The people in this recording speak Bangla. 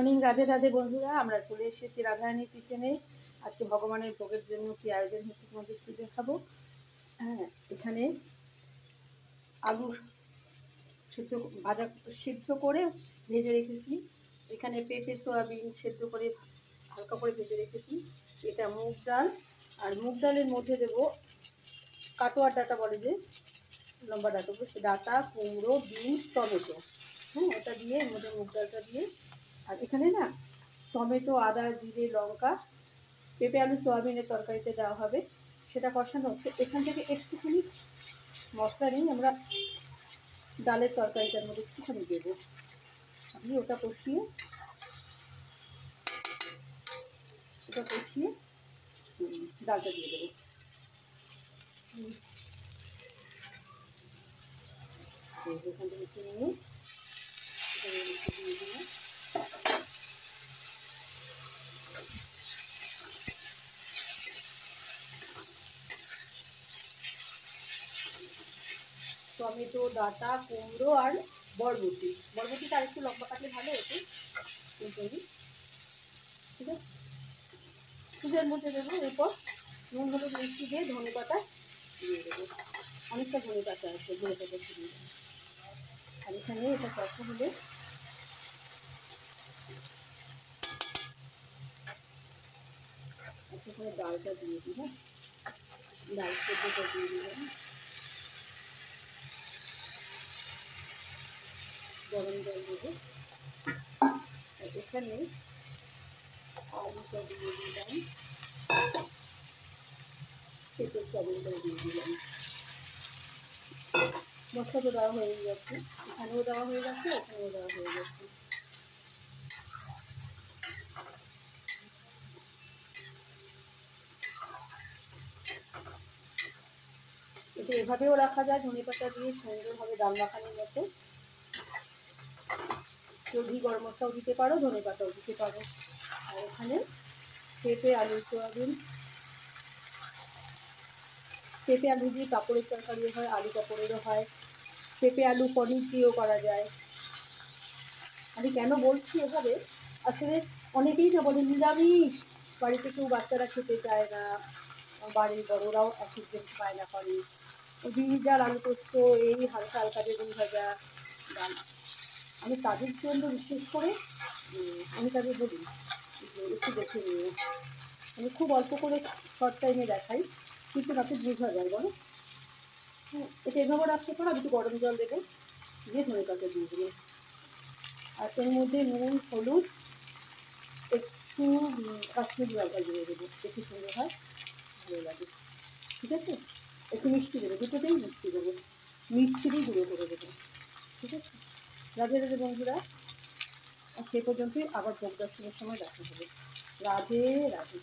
মর্নিং, রাধে রাধে বন্ধুরা। আমরা চলে এসেছি রাধারানীর কিচেনে। আজকে ভগবানের ভোগের জন্য কি আয়োজন হচ্ছে তোমাদের একটু দেখাবো। হ্যাঁ, এখানে আলু সিদ্ধ করে ভেজে রেখেছি। এখানে পেঁপে সয়াবিন সেদ্ধ করে হালকা করে ভেজে রেখেছি। এটা মুগ ডাল, আর মুগ ডালের মধ্যে দেবো কাটোয়ার ডাঁটা বলে যে, লম্বা ডাঁটাগুলো, সে ডাঁটা, কুমড়ো, বিনস, টমেটো। হ্যাঁ, এটা দিয়ে এর মধ্যে মুগ ডালটা দিয়ে, আর এখানে না টমেটো, আদা, জিরে, লঙ্কা, পেঁপে আলু সোয়াবিনের তরকারিতে দেওয়া হবে, সেটা কষানো হচ্ছে। এখান থেকে একটুখানি মশলা নিয়ে আমরা ডালের তরকারিটার মধ্যে একটুখানি দেবো। আমি ওটা কষিয়ে ডালটা দিয়ে দেবো। এখান থেকে কিনে নিয়ে দিয়ে দিলাম। টমেটো, ডাঁটা, কুমড়ো আর বরবটিটা আর একটু লম্বা কাটলে ভালো হতো, কিন্তু ঠিক আছে। পুজোর মধ্যে দেবো। এরপর নুন হলুদ মিষ্টি দিয়ে ধনে পাতা দিয়ে দেবো। অনেকটা ধনে পাতা আছে, ধনে পাতা দিয়ে দেবো। আর এখানে এটা কষা হলে এখানে ডালটা দিয়ে দিই। হ্যাঁ, ডাল সেদ্ধটা দিয়ে দিলাম। গরম জল দেবো। আর এখানে আলুটা দিয়ে দিলাম, পেঁপে সয়াবিনটা দিয়ে দিলাম। মশলা তো দেওয়া হয়ে যাচ্ছে, এখানেও দেওয়া হয়ে যাচ্ছে, এখানেও দেওয়া হয়ে যাচ্ছে। এটা এভাবেও রাখা যায়, ধনে পাতা দিয়ে সুন্দরভাবে ডাল মাখানোর মতো। কেউ ঘি গরম মশলাও দিতে পারো, ধনে পাতাও দিতে পারো। আর এখানে পেঁপে আলু সোয়াবিন, পেঁপে আলু দিয়ে পাঁপড়ের তরকারিও হয়, আলু পাঁপড়েরও হয়, পেঁপে আলু পনির দিয়েও করা যায়। আমি কেন বলছি এভাবে, আসলে অনেকেই না বলে নিরামিষ, বাড়িতে কেউ বাচ্চারা খেতে চায় না, বাড়ির বড়রাও অ্যাসিড পায়না করে, বিরিজাল আলু পোস্ত, এই হালকা হালকা বেগুন ভাজা, ডাল। আমি তাদের জন্য বিশেষ করে আমি তাদের বলি একটু দেখে নিয়ে, আমি খুব অল্প করে শর্ট টাইমে দেখাই, কিন্তু তাতে বোঝা যায় বলো। হ্যাঁ, এটা এভাবে রাখতে পারো। আমি একটু গরম জল দেবো, দিয়ে ধনে পাতা দিয়ে দেবো। আর এর মধ্যে নুন, হলুদ, একটু কাশ্মীরি লঙ্কা দিয়ে দেবো, বেশি সুন্দর হয়, ভালো লাগে। ঠিক আছে, একটু মিষ্টি দেবো, দুটোতেই মিষ্টি দেবো, মিষ্টিরই গুঁড়ো করে দেবো। ঠিক আছে, রাধে রাধে বন্ধুরা। আর সে পর্যন্তই, আবার ভোগ দর্শনের সময় দেখা হবে। রাধে রাধে।